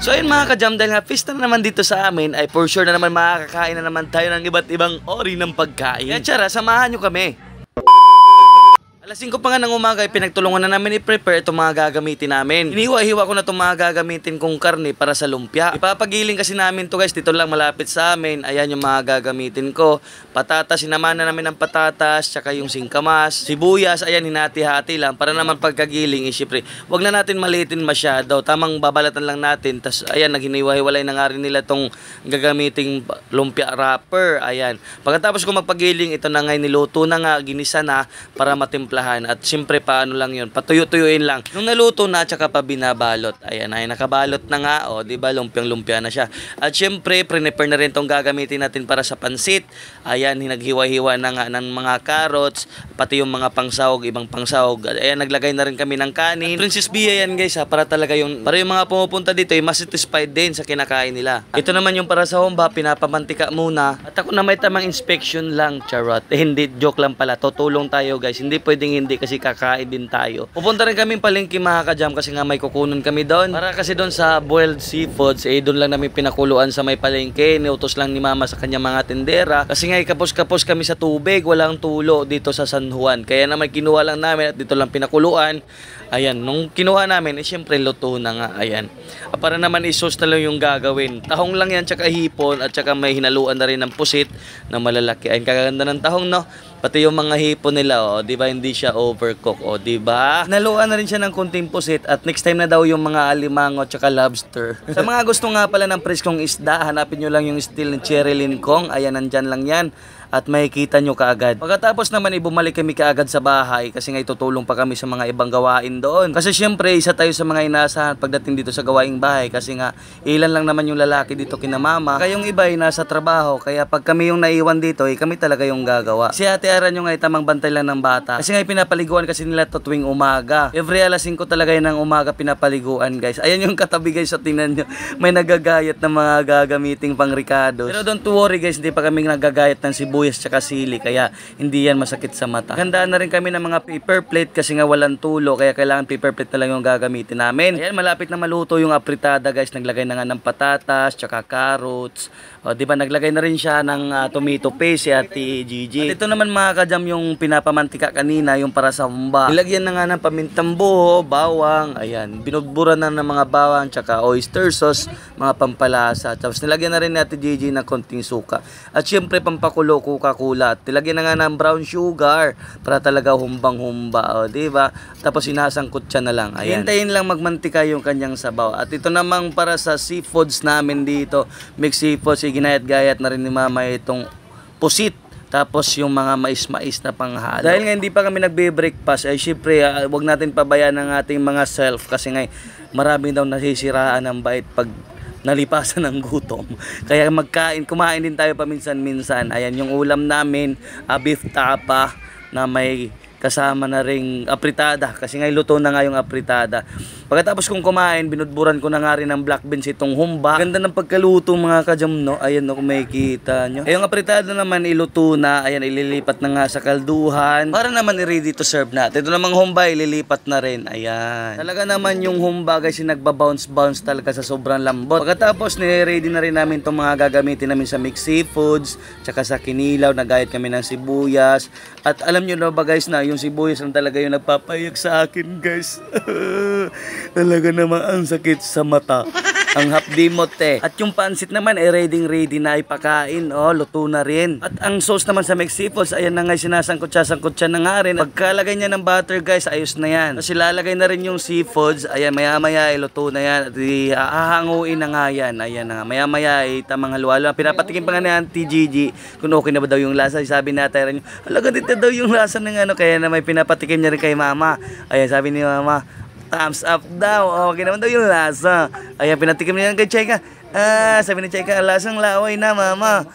So ayun mga ka-jam, dahil nga pista na naman dito sa amin, ay for sure na naman makakakain na naman tayo ng iba't ibang ori ng pagkain. Kaya tara, samahan nyo kami. Alas 5 pa nga ng umaga, pinagtulungan na namin i-prepare itong mga gagamitin namin. Hiniwa-hiwa ko na itong mga gagamitin kong karne para sa lumpia. Ipapagiling kasi namin to guys, dito lang malapit sa amin. Ayan yung mga gagamitin ko. Patatas, sinamahan na namin ng patatas, tsaka yung singkamas. Sibuyas, ayan, hinati-hati lang. Para naman pagkagiling, syempre, wag na natin maliitin masyado. Tamang babalatan lang natin. Tapos, ayan, naghiniwa-hiwalay na nga rin nila itong gagamiting lumpia wrapper. Ayan. Pagkatapos ko magpagiling, ito na nga niluto na nga, ginisa na para matimpla. At siyempre paano lang yun, patuyo-tuyuin lang. Nung naluto na, tsaka pa binabalot. Ayan, ay nakabalot na nga, o diba, lumpiang-lumpia na siya. At siyempre, prepare na rin itong gagamitin natin para sa pansit. Ayan, hinaghiwa-hiwa na nga ng mga carrots, pati yung mga pangsahog, ibang pangsahog. Ayan, naglagay na rin kami ng kanin. Princess Bia yan guys ha, para talaga yung, para yung mga pumupunta dito ay masatisfied din sa kinakain nila. Ito naman yung para sa humba, pinapamantika muna. At ako na may tamang inspection lang, charot. Hindi, joke lang pala, tutulong tayo guys. Hindi pwedeng hindi kasi kakain din tayo. Pupunta rin kami palengke mga ka-jam kasi nga may kukunan kami doon. Para kasi doon sa boiled seafoods, doon lang namin pinakuluan sa may palengke. Niutos lang ni mama sa kanya mga tindera. Kasi nga kapos-kapos kami sa tubig, walang tulo dito sa San Juan. Kaya naman kinuha lang namin at dito lang pinakuluan. Ayan, nung kinuha namin, syempre luto na nga. Ayan. Para naman isos na lang yung gagawin. Tahong lang yan, tsaka hipon, at tsaka may hinaluan na rin ng pusit na malalaki. Ayun, kaganda ng tahong, no? Pati yung mga hipon nila, oh, di ba hindi siya overcook, oh, di ba? Hinaluan na rin siya ng kunting pusit at next time na daw yung mga alimango at tsaka lobster. Sa mga gusto nga pala ng preskong isda, hanapin nyo lang yung still ng Cherry Lincong. Ayan, nandyan lang yan. At makikita nyo kaagad. Pagkatapos naman bumalik kami kaagad sa bahay kasi nga itutulong pa kami sa mga ibang gawain doon. Kasi syempre isa tayo sa mga inaasahan pagdating dito sa gawaing bahay kasi nga ilan lang naman yung lalaki dito kina mama. Kaya yung iba ay nasa trabaho kaya pag kami yung naiwan dito kami talaga yung gagawa. Si Ate Aran yung ay tamang bantay lang ng bata. Kasi nga pinapaliguan kasi nila to tuwing umaga. Every alas 5 talaga yun ng umaga pinapaliguan guys. Ayan yung katabi guys, so tingnan nyo. May nagagayat na mga gagamiting pang Ricardo. Pero don't worry guys, hindi pa kami nagagayat ng sibuyas tsaka sili kaya hindi yan masakit sa mata. Handaan na rin kami ng mga paper plate kasi nga walang tulo kaya kailangan paper plate na lang yung gagamitin namin. Ayan, malapit na maluto yung apritada guys. Naglagay na nga ng patatas tsaka carrots. O, diba naglagay na rin siya ng tomato paste si Ate Gigi. At ito naman mga ka-jam yung pinapamantika kanina yung para sa humba. Nilagyan na nga ng pamintang buho, bawang, ayan, binudburan na ng mga bawang tsaka oyster sauce, mga pampalasa. Tapos nilagyan na rin ni Ate Gigi ng konting suka. At syempre pampakulo Coca-Cola. At nilagyan na nga ng brown sugar para talaga humbang-humba, o diba? Tapos sinasangkot siya na lang. Ayan. Hintayin lang magmantika yung kanyang sabaw. At ito namang para sa seafoods namin dito, mixed seafoods, ginayat-gayat na rin ni mama itong pusit. Tapos yung mga mais-mais na panghalo. Dahil nga hindi pa kami nagbe-breakfast, ay syempre wag natin pabayaan ang ating mga self kasi nga marami daw nasisiraan ng bait pag nalipasan ng gutom. Kaya kumain din tayo paminsan-minsan. Ayan yung ulam namin, beef tapa na may kasama na ring apritada kasi nga luto na nga yung apritada. Pagkatapos kong kumain, binudburan ko na nga rin ng black beans itong humba. Ganda ng pagkaluto mga ka-jam, no? Ayan, no, kung makikita nyo. Yung apritada naman iluto na. Ayan, ililipat na nga sa kalduhan para naman i-ready to serve natin. Ito namang humba, ililipat na rin. Ayan. Talaga naman yung humba guys, nagbabounce-bounce talaga sa sobrang lambot. Pagkatapos, nire-ready na rin namin itong mga gagamitin namin sa mixed seafoods, tsaka sa kinilaw, nagayat kami ng sibuyas. At alam nyo na ba guys na yung sibuyas lang talaga yung nagpapayak sa akin guys. Talaga naman ang sakit sa mata. Ang hapdimot At yung pansit naman ready na ipakain. Oh, luto na rin. At ang sauce naman sa mixed seafoods, ayan na nga sinasangkot siya na nga rin. Pagkalagay niya ng butter guys, ayos na yan. Tapos ilalagay na rin yung seafoods. Ayan, maya-maya luto na yan. At hahanguin na nga yan. Ayan na nga. Maya-maya tamang halo-halo. Pinapatikin pa nga ni Auntie Gigi kung okay na ba daw yung lasa. Sabi natin, alaga dito daw yung lasa ng ano. Kaya na may pinapatikin niya rin kay mama. Ayan, sabi ni mama, thumbs up daw. Okay naman daw yung lasa. Ayan, pinatikim niya kay Cheka. Sabi ni Cheka, lasang laway na, mama.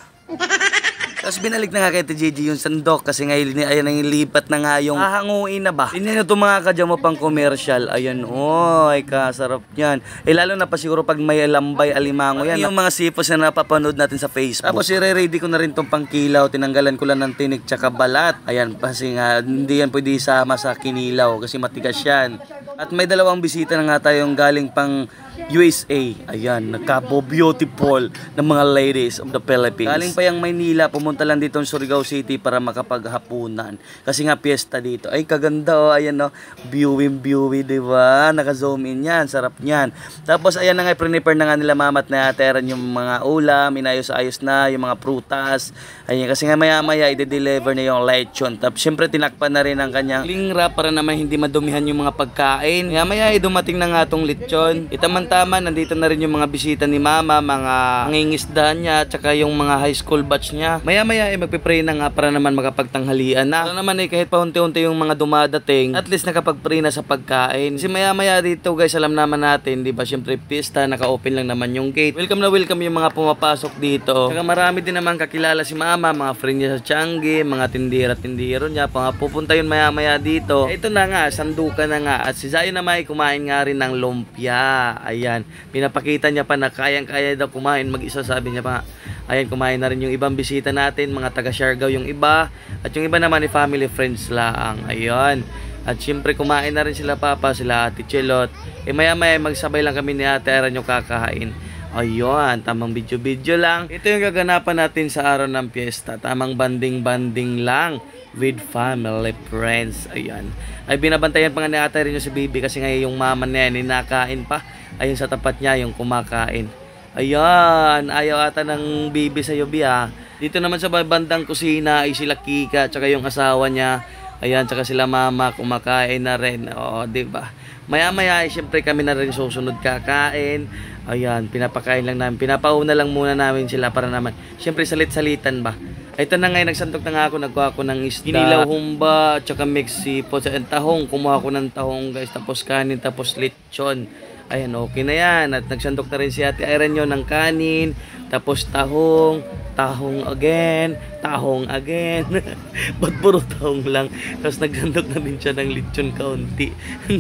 Tapos binalik na nga kay Gigi yung sandok kasi ngayon ayan ang lipat na nga yung hahanguin na ba. Tingnan nyo ito mga kadyamo pang commercial. Ayan, oy, kasarap yan. Lalo na pa siguro pag may lambay, alimango yan. Yung mga sipos na napapanood natin sa Facebook. Tapos i-ready ko na rin itong pangkilaw. Tinanggalan ko lang ng tinik tsaka balat. Ayan, kasi nga hindi yan pwede isama sa kinilaw kasi matigas yan. At may dalawang bisita na nga tayong galing pang USA. Ayan, nagkabo beautiful ng mga ladies of the Philippines. Galing pa yung Maynila, pumunta lang dito sa Surigao City para makapaghapunan. Kasi nga piyesta dito. Ay, kaganda oh. Ayan oh. Viewing, diba? Naka-zoom in yan. Sarap niyan. Tapos ayan na nga, prepare na nga nila mamat na ateran yung mga ulam. Inayos-ayos na yung mga prutas. Ayan, kasi nga maya-maya i-deliver na yung lechon. Tapos syempre tinakpan na rin ang kanyang cling wrap para naman hindi madumihan yung mga pagkain. Maya-maya dumating na nga tong lechon. Tama, nandito na rin yung mga bisita ni Mama, mga mangingisda niya, tsaka yung mga high school batch niya. Maya-maya magpipray na nga para naman makapagtanghalian na. Para naman kahit pa unti-unti yung mga dumadating, at least nakapag-pray na sa pagkain. Kasi maya-maya dito guys, alam naman natin, di ba, syempre pista, naka-open lang naman yung gate. Welcome na welcome yung mga pumapasok dito. Tsaka marami din naman kakilala si Mama, mga friend niya sa Changi, mga tindira-tindiro niya, pupunta yun maya-maya dito. Ito na nga, sandukan na nga. At si Zayo naman ay kumain nga rin ng lumpia. Ayan, pinapakita niya pa na kayang-kaya daw kumain mag-isa, sabi niya pa. Ayan, kumain na rin yung ibang bisita natin, mga taga Siargao yung iba, at yung iba naman ni family friends lang. Ayun. At syempre kumain na rin sila Papa, sila Ate Chelot. Maya-maya magsabay lang kami ni Ate Eran yung kakain. Ayun, tamang video-video lang. Ito yung gaganapan natin sa araw ng piyesta. Tamang banding-banding lang with family friends. Ayan. Ay binabantayan pa nga ni Ate Eran yung si Bibi kasi ngayon yung mama niya ninakain pa. Ayun sa tapat niya yung kumakain. Ayan, ayaw ata ng bibi sa Yobi ha. Dito naman sa bandang kusina ay sila Kika tsaka yung asawa niya. Ayan, tsaka sila Mama kumakain na rin. Oo, diba? Maya-maya ay syempre kami na rin susunod kakain. Ayan, pinapakain lang namin. Pinapauna lang muna namin sila para naman syempre salit-salitan ba. Ito na ngayon, nagsantok na nga ako, nagkuha ako ng isda, kinilaw humba, tsaka Mexipo, tsaka tahong. Kumuha ako ng tahong guys, tapos kanin, tapos lechon. Ayan, okay na yan. At nagsandok na rin si Ate Eran yun ng kanin, tapos tahong again. Ba't puro tahong lang? Tapos nagsandok na din siya ng lechon kaunti.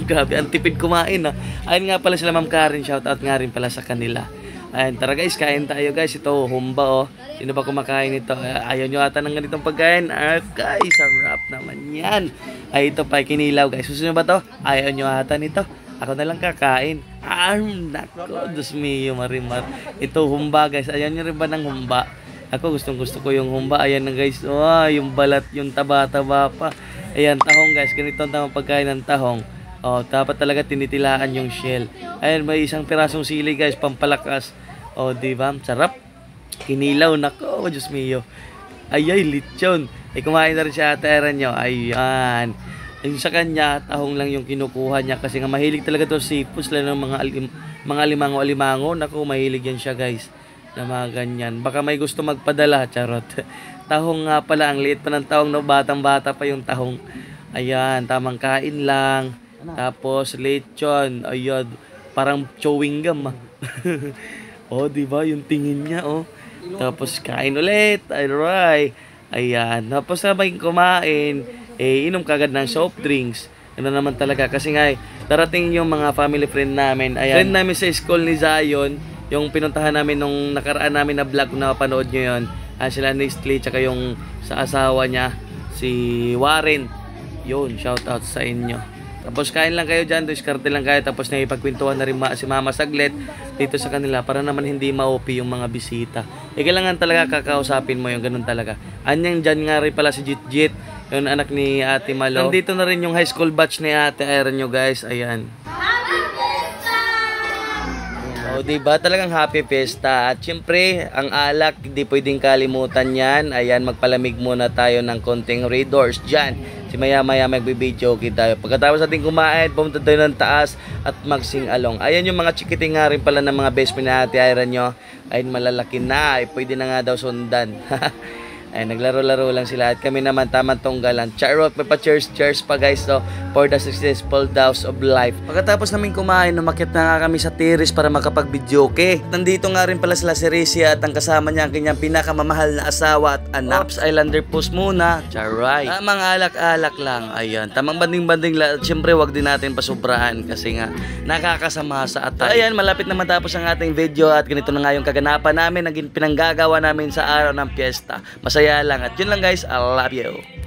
Grabe, ang tipid kumain ha. Ayun nga pala sila Ma'am Karen, shoutout nga rin pala sa kanila. Ayan, tara guys, kain tayo guys. Ito, humba oh. Sino ba kumakain ito? Ayaw nyo ata ng ganitong pagkain. Guys, sarap naman yan. Ay, ito pa, kinilaw guys. Gusto nyo ba to? Ayaw nyo ata nito. Ako na lang kakain. Nako, Diyos mio, marimar. Ito, humba guys. Ayan nyo rin ba ng humba? Ako, gusto ko yung humba. Ayan na guys. Oh, yung balat, yung taba-taba pa. Ayan, tahong guys. Ganito ang tamang pagkain ng tahong. Oh, dapat talaga tinitilaan yung shell. Ayan, may isang pirasong sili guys, pampalakas. Oh, diba? Sarap. Kinilaw, nako, Diyos mio. Ayay, lechon. Kumain na rin siya Ate Eran nyo. Ayan. Yung sa kanya, tahong lang yung kinukuha niya kasi nga mahilig talaga to sipos lalo ng mga alimango. Naku, mahilig yan siya guys. Na mga ganyan. Baka may gusto magpadala, charot. Tahong nga pala, ang liit pa ng tahong, no? Batang-bata pa yung tahong. Ayan, tamang kain lang. Tapos lechon, ayun, parang chewing gum. Oh, di ba? Yung tingin niya, oh. Tapos kain ulit. Alright. Ayan. Tapos sabay kumain, inom kagad ng soft drinks. Ano naman talaga kasi nga darating yung mga family friend namin. Ayan. Friend namin sa school ni Zion, yung pinuntahan namin nung nakaraan namin na vlog na panood nyo yun. Sila Nestle tsaka yung sa asawa niya si Warren. Yun, shout out sa inyo. Tapos kain lang kayo dyan, diskarte lang kayo. Tapos naipagkwentuhan na rin si Mama saglit dito sa kanila para naman hindi ma-OP yung mga bisita. Kailangan talaga kakausapin mo yung ganun talaga. Anyang dyan nga rin pala si Jit, yung anak ni Ate Malo. Nandito na rin yung high school batch ni Ate Eran nyo guys. Ayan. O diba, talagang happy fiesta. At syempre, ang alak, hindi pwedeng kalimutan yan. Ayan, magpalamig muna tayo ng konting Red Doors dyan. Si maya-maya magbibideo tayo. Pagkatapos natin kumain, pumunta tayo ng taas at mag-sing along. Ayan yung mga chikiting nga rin pala ng mga best friend na Ate Eran nyo. Ayun, malalaki na. Pwede na nga daw sundan. Ay, naglaro-laro lang sila at kami naman tamang tunggalan. Charot, may pa cheers pa guys, so for the successful daws of life. Pagkatapos namin kumain, umakyat na nga kami sa terrace para makapag-videoke. Nandito nga rin pala sila si Risia at ang kasama niya ang kanyang pinakamamahal na asawa at anak. Ops, Islander post muna. Charay. Tamang alak-alak lang. Ayan, tamang banding-banding lang. Siyempre, wag din natin pasubrahan kasi nga nakakasama sa atay. Ayan, malapit na matapos ang ating video at ganito na nga yung kaganapan namin, naging pinanggagawa namin sa araw ng piyesta. Masaya lang at yun lang guys, I love you.